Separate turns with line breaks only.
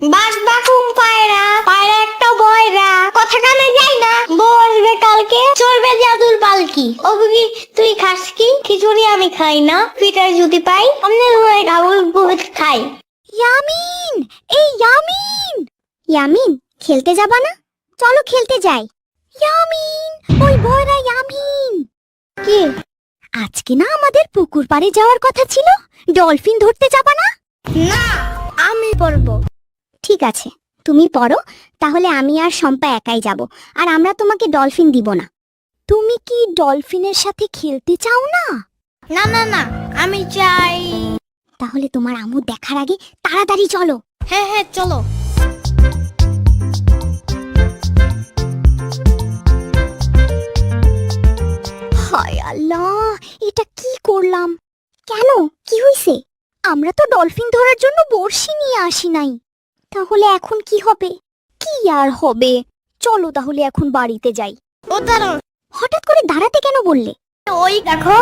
বাস বাকুম পায়রা, পায়রা একটা বয়রা, কথা কানে যায় না, বউ আসবে কালকে, চলবে জাদুর পালকি। ও বুবি তুই খাস কি? খিচুড়ি আমি খাই না, পিঠার যদি পাই অন্য ধরনের খাবার বহুত খাই।
ইয়ামিন, এই ইয়ামিন, ইয়ামিন খেলতে যাবা না? চলো খেলতে যাই। ইয়ামিন, ওই বয়রা ইয়ামিন।
কি?
আজকে না আমাদের পুকুর পাড়ে যাওয়ার কথা ছিল, ডলফিন ধরতে যাবা না?
না, আমি পড়বো।
ঠিক আছে, তুমি পড়ো, তাহলে আমি আর শম্পা একাই যাব, আর আমরা তোমাকে ডলফিন দিব না। তুমি কি ডলফিনের সাথে খেলতে চাও না?
না না না, আমি চাই।
তাহলে তোমার আম্মু দেখার আগে তাড়াতাড়ি চলো।
হ্যাঁ হ্যাঁ চলো।
হায় আল্লাহ, এটা কি করলাম? কেন, কি হইছে? আমরা তো ডলফিন ধরার জন্য বড়শি নিয়ে আসি নাই। তাহলে এখন কি হবে? কি আর হবে, চলো তাহলে এখন বাড়িতে যাই।
ও দাঁড়াও,
হঠাৎ করে দাঁড়াতে কেন বললে?
ওই দেখো